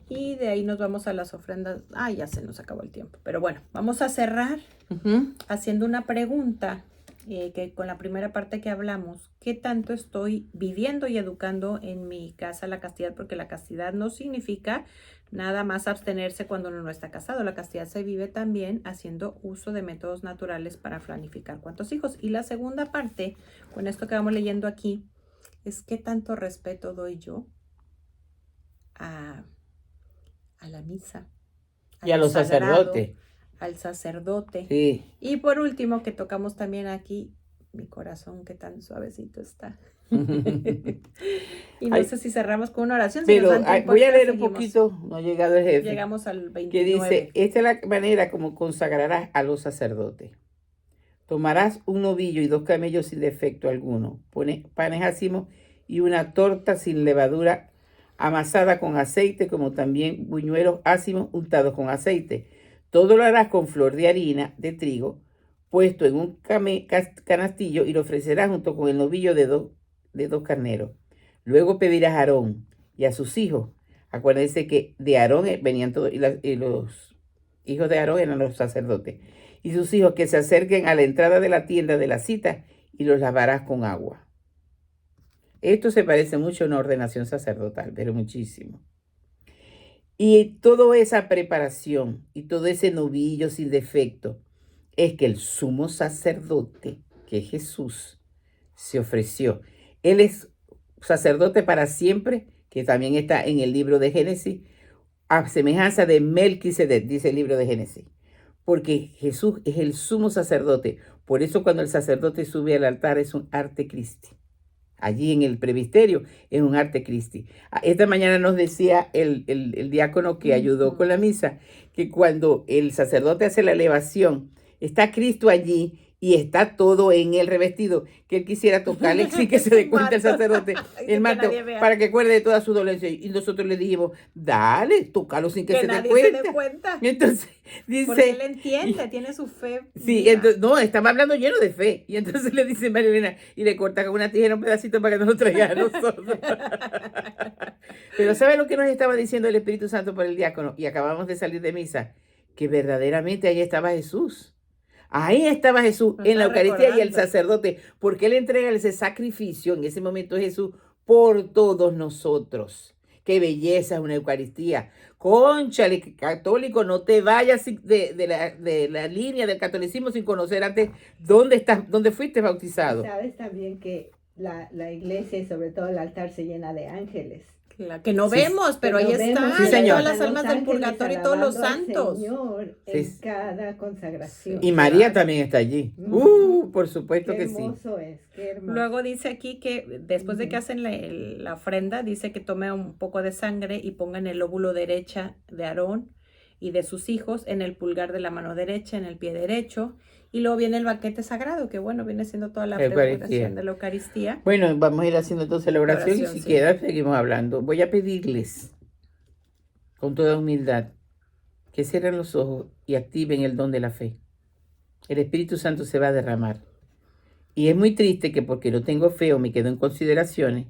Speaker 1: y de ahí nos vamos a las ofrendas. Ya se nos acabó el tiempo, pero bueno, vamos a cerrar haciendo una pregunta, que con la primera parte que hablamos, ¿qué tanto estoy viviendo y educando en mi casa la castidad? Porque la castidad no significa nada más abstenerse cuando uno no está casado. La castidad se vive también haciendo uso de métodos naturales para planificar cuántos hijos. Y la segunda parte, con esto que vamos leyendo aquí, es qué tanto respeto doy yo a la misa.
Speaker 2: Y a los sacerdotes.
Speaker 1: Al sacerdote.
Speaker 2: Sí.
Speaker 1: Y por último, que tocamos también aquí, mi corazón, qué tan suavecito está. Y no sé si cerramos con una oración.
Speaker 2: Pero voy a leer un poquito, no ha llegado el jefe.
Speaker 1: Llegamos al 29.
Speaker 2: Que dice, esta es la manera como consagrarás a los sacerdotes. Tomarás un novillo y 2 camellos sin defecto alguno, panes ácimos y una torta sin levadura amasada con aceite, como también buñuelos ácimos untados con aceite. Todo lo harás con flor de harina de trigo, puesto en un canastillo, y lo ofrecerás junto con el novillo de dos carneros. Luego pedirás a Aarón y a sus hijos. Acuérdense que de Aarón venían todos, y los hijos de Aarón eran los sacerdotes. Y sus hijos que se acerquen a la entrada de la tienda de la cita, y los lavarás con agua. Esto se parece mucho a una ordenación sacerdotal, pero muchísimo. Y toda esa preparación y todo ese novillo sin defecto es que el sumo sacerdote, que es Jesús, se ofreció. Él es sacerdote para siempre, que también está en el libro de Génesis, a semejanza de Melquisedec, dice el libro de Génesis. Porque Jesús es el sumo sacerdote. Por eso cuando el sacerdote sube al altar es un arte Christi. Allí en el presbiterio es un arte Christi. Esta mañana nos decía el diácono que ayudó con la misa, que cuando el sacerdote hace la elevación, está Cristo allí y está todo en el revestido, que él quisiera tocarle sin que se dé cuenta el sacerdote, el manto, para que acuerde de toda su dolencia. Y nosotros le dijimos, dale, tócalo sin que se dé cuenta. Y entonces dice...
Speaker 1: Porque él entiende, tiene su fe.
Speaker 2: Sí, entonces, no, estaba hablando lleno de fe. Y entonces le dice María Elena, y le corta con una tijera un pedacito para que no lo traiga a nosotros. Pero ¿sabe lo que nos estaba diciendo el Espíritu Santo por el diácono? Y acabamos de salir de misa, que verdaderamente ahí estaba Jesús. Ahí estaba Jesús en la Eucaristía y el
Speaker 1: recordando.
Speaker 2: sacerdote, porque él entrega ese sacrificio en ese momento Jesús por todos nosotros. Qué belleza es una Eucaristía. Cónchale, católico, no te vayas de la línea del catolicismo sin conocer antes dónde fuiste bautizado.
Speaker 3: Sabes también que la iglesia y sobre todo el altar se llena de ángeles.
Speaker 1: Que no vemos, pero ahí están
Speaker 2: Sí, señor.
Speaker 1: todas las almas del purgatorio y todos los santos.
Speaker 3: Señor, en cada consagración.
Speaker 2: Y María también está allí. Por supuesto
Speaker 3: Qué
Speaker 2: que sí.
Speaker 3: hermoso es, qué hermoso.
Speaker 1: Luego dice aquí que después de que hacen la ofrenda, dice que tome un poco de sangre y ponga en el lóbulo derecha de Aarón y de sus hijos, en el pulgar de la mano derecha, en el pie derecho. Y luego viene el banquete sagrado, que bueno, viene siendo toda la preparación de la Eucaristía.
Speaker 2: Bueno, vamos a ir haciendo entonces la oración y si queda seguimos hablando. Voy a pedirles con toda humildad que cierren los ojos y activen el don de la fe. El Espíritu Santo se va a derramar. Y es muy triste que porque no tengo fe o me quedo en consideraciones,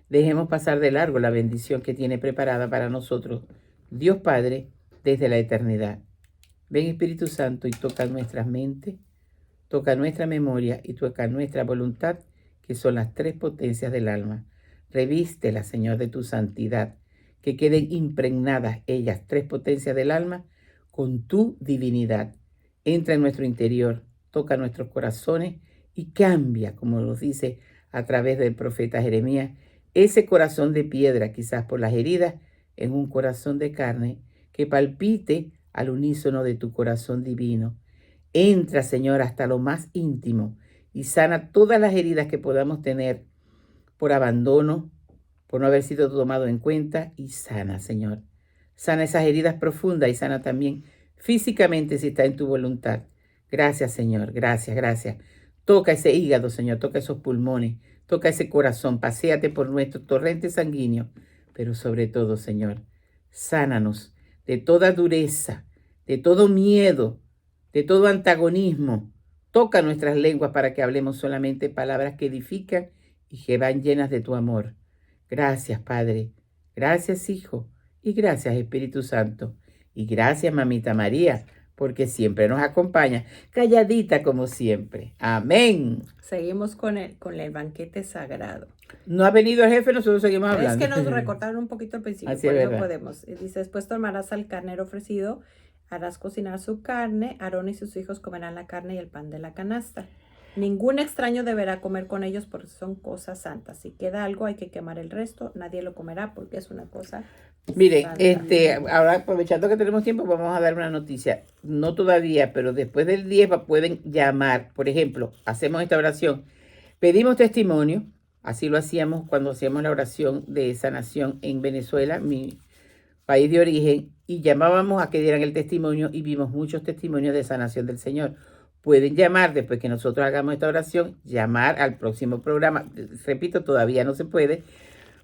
Speaker 2: dejemos pasar de largo la bendición que tiene preparada para nosotros Dios Padre desde la eternidad. Ven Espíritu Santo y toca nuestras mentes, toca nuestra memoria y toca nuestra voluntad, que son las tres potencias del alma. Revístela, Señor, de tu santidad, que queden impregnadas ellas, tres potencias del alma, con tu divinidad. Entra en nuestro interior, toca nuestros corazones y cambia, como nos dice a través del profeta Jeremías, ese corazón de piedra, quizás por las heridas, en un corazón de carne que palpite al unísono de tu corazón divino. Entra, Señor, hasta lo más íntimo y sana todas las heridas que podamos tener por abandono, por no haber sido tomado en cuenta, y sana, Señor. Sana esas heridas profundas y sana también físicamente si está en tu voluntad. Gracias, Señor, gracias, gracias. Toca ese hígado, Señor, toca esos pulmones, toca ese corazón, paséate por nuestro torrente sanguíneo, pero sobre todo, Señor, sánanos de toda dureza, de todo miedo, de todo antagonismo. Toca nuestras lenguas para que hablemos solamente palabras que edifican y que van llenas de tu amor. Gracias, Padre. Gracias, Hijo. Y gracias, Espíritu Santo. Y gracias, Mamita María, porque siempre nos acompaña, calladita como siempre. Amén.
Speaker 1: Seguimos con el banquete sagrado.
Speaker 2: No ha venido el jefe, nosotros seguimos hablando.
Speaker 1: Es que nos recortaron un poquito al principio,
Speaker 2: así
Speaker 1: por
Speaker 2: es
Speaker 1: eso
Speaker 2: verdad.
Speaker 1: podemos. Dice, después tomarás al carnero ofrecido, harás cocinar su carne, Aarón y sus hijos comerán la carne y el pan de la canasta. Ningún extraño deberá comer con ellos porque son cosas santas. Si queda algo hay que quemar el resto, nadie lo comerá porque es una cosa
Speaker 2: Miren,
Speaker 1: santa.
Speaker 2: ahora aprovechando que tenemos tiempo, vamos a dar una noticia. No todavía, pero después del 10 pueden llamar. Por ejemplo, hacemos esta oración, pedimos testimonio, así lo hacíamos cuando hacíamos la oración de sanación en Venezuela, mi país de origen, y llamábamos a que dieran el testimonio y vimos muchos testimonios de sanación del Señor. Pueden llamar después que nosotros hagamos esta oración, llamar al próximo programa. Repito, todavía no se puede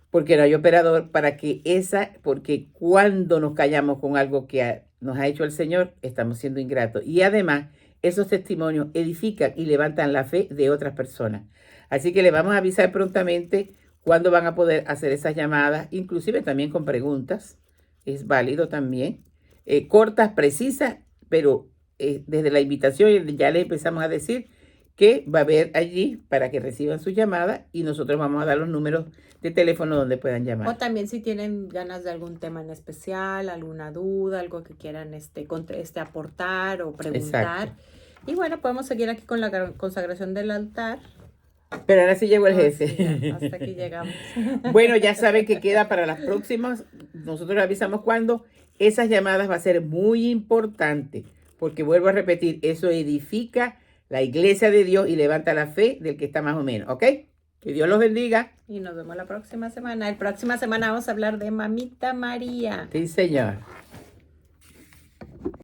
Speaker 2: porque no hay operador porque cuando nos callamos con algo que nos ha hecho el Señor, estamos siendo ingratos. Y además, esos testimonios edifican y levantan la fe de otras personas. Así que le vamos a avisar prontamente cuándo van a poder hacer esas llamadas, inclusive también con preguntas. Es válido también. Cortas, precisas, pero desde la invitación ya les empezamos a decir que va a haber allí para que reciban sus llamadas y nosotros vamos a dar los números de teléfono donde puedan llamar.
Speaker 1: O también si tienen ganas de algún tema en especial, alguna duda, algo que quieran aportar o preguntar.
Speaker 2: Exacto.
Speaker 1: Y bueno, podemos seguir aquí con la consagración del altar.
Speaker 2: Pero ahora sí llegó el jefe.
Speaker 1: Sí, ya, hasta aquí llegamos.
Speaker 2: Bueno, ya saben que queda para las próximas. Nosotros les avisamos cuándo. Esas llamadas va a ser muy importante. Porque vuelvo a repetir, eso edifica la iglesia de Dios y levanta la fe del que está más o menos, ¿ok? Que Dios los bendiga.
Speaker 1: Y nos vemos la próxima semana. La próxima semana vamos a hablar de Mamita María.
Speaker 2: Sí, señor.